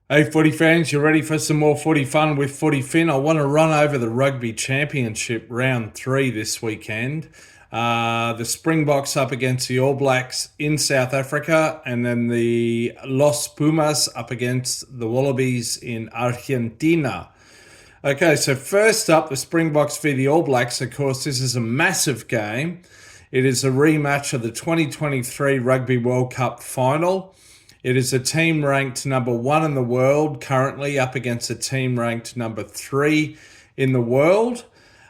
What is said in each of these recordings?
Hey, footy fans, you ready for some more footy fun with Footy Fin? I want to run over the Rugby Championship round three this weekend. The Springboks up against the All Blacks in South Africa, and then the Los Pumas up against the Wallabies in Argentina. Okay, so first up, the Springboks v the All Blacks. Of course, this is a massive game. It is a rematch of the 2023 Rugby World Cup final. It is a team ranked number one in the world currently up against a team ranked number three in the world.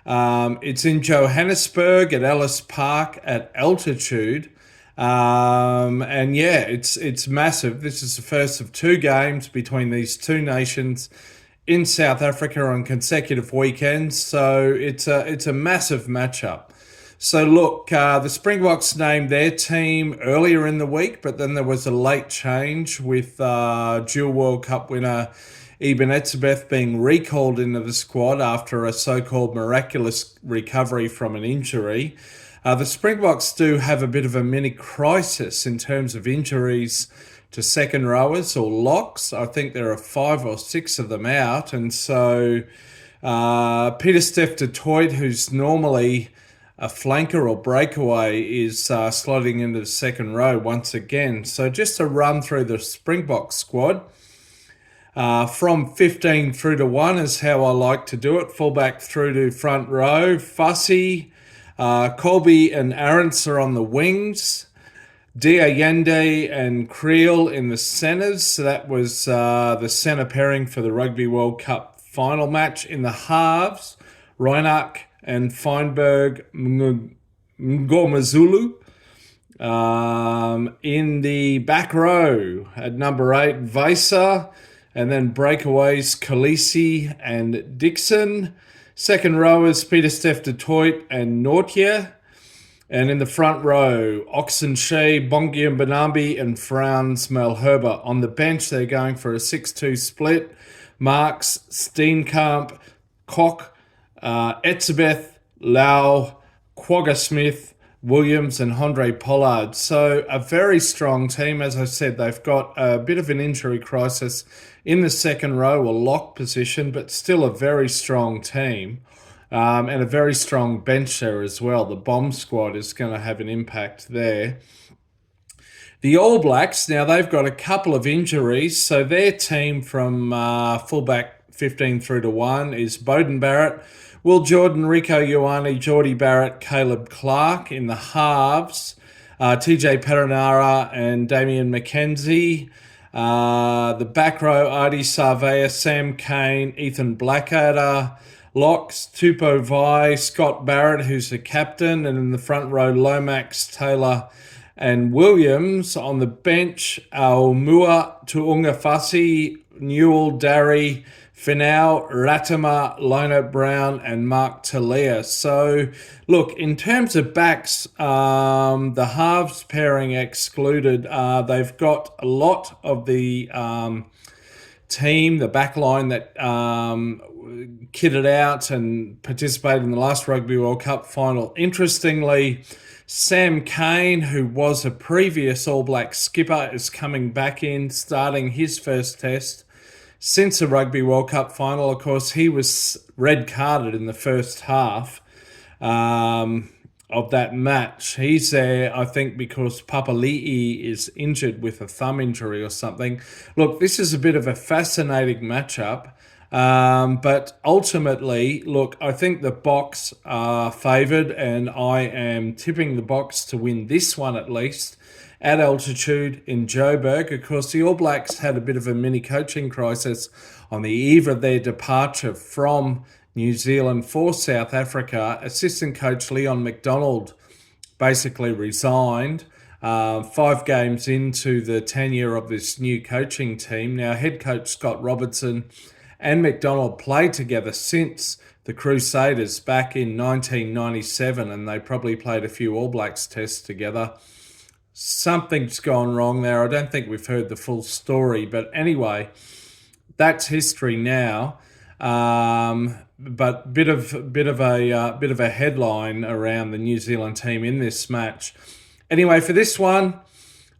It's in Johannesburg at Ellis Park at altitude. And yeah, it's massive. This is the first of two games between these two nations in South Africa on consecutive weekends. So it's a massive matchup. So look, the Springboks named their team earlier in the week, but then there was a late change with dual World Cup winner Eben Etzebeth being recalled into the squad after a so-called miraculous recovery from an injury. The Springboks do have a bit of a mini crisis in terms of injuries to second rowers or locks. I think there are five or six of them out, and so Pieter-Steph du Toit, who's normally a flanker or breakaway, is slotting into the second row once again. So just to run through the Springbok squad, from 15 through to 1 is how I like to do it. Fullback through to front row. Fussy, Colby and Arendts are on the wings. Diayende and Creel in the centres. So that was the centre pairing for the Rugby World Cup final match. In the halves, Reinach and Feinberg Ngomazulu. In the back row at number 8, Vaisa, and then breakaways Khaleesi and Dixon. Second rowers Pieter-Steph du Toit and Nortje. And in the front row, Oxenshea, Bongi and Banambi and Frans Malherbe. On the bench, they're going for a 6-2 split. Marks, Steenkamp, Koch, Etzebeth, Lau, Quagga Smith, Williams and Andre Pollard. So a very strong team. As I said, they've got a bit of an injury crisis in the second row or lock position, but still a very strong team. And a very strong bench there as well. The bomb squad is going to have an impact there. The All Blacks, now they've got a couple of injuries. So their team from fullback 15 through to 1 is Beauden Barrett, Will Jordan, Rico Ioane, Geordie Barrett, Caleb Clark. In the halves, TJ Perenara and Damian McKenzie. The back row, Adi Sarvea, Sam Kane, Ethan Blackadder. Locks, Tupou Vai, Scott Barrett, who's the captain. And in the front row, Lomax, Taylor and Williams. On the bench, Aumua, Tuungafasi, Newell, Darry, Finau, Ratama, Lona Brown, and Mark Talia. So, look, in terms of backs, the halves pairing excluded, they've got a lot of the team, the back line that kitted out and participated in the last Rugby World Cup final. Interestingly, Sam Kane, who was a previous All Black skipper, is coming back in, starting his first test since the Rugby World Cup final. Of course, he was red carded in the first half of that match. He's there, I think, because Papali'i is injured with a thumb injury or something. Look, this is a bit of a fascinating matchup. But ultimately, look, I think the Boks are favoured, and I am tipping the Boks to win this one at least at altitude in Joburg. Of course, the All Blacks had a bit of a mini coaching crisis on the eve of their departure from New Zealand for South Africa. Assistant coach Leon McDonald basically resigned 5 games into the tenure of this new coaching team. Now, head coach Scott Robertson and McDonald played together since the Crusaders back in 1997, and they probably played a few All Blacks tests together. Something's gone wrong there. I don't think we've heard the full story, but anyway, that's history now. But bit of a headline around the New Zealand team in this match. Anyway, for this one,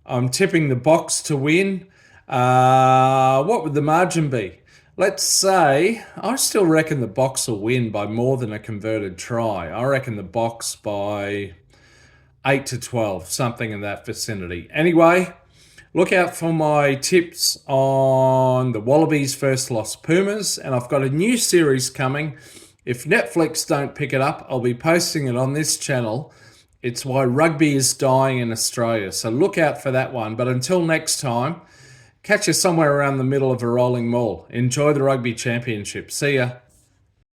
I'm tipping the Boks to win. What would the margin be? Let's say, I still reckon the Boks will win by more than a converted try. I reckon the Boks by 8 to 12, something in that vicinity. Anyway, look out for my tips on the Wallabies first lost Pumas, and I've got a new series coming. If Netflix don't pick it up, I'll be posting it on this channel. It's why rugby is dying in Australia, so look out for that one. But until next time, catch you somewhere around the middle of a rolling mall. Enjoy the Rugby Championship. See ya.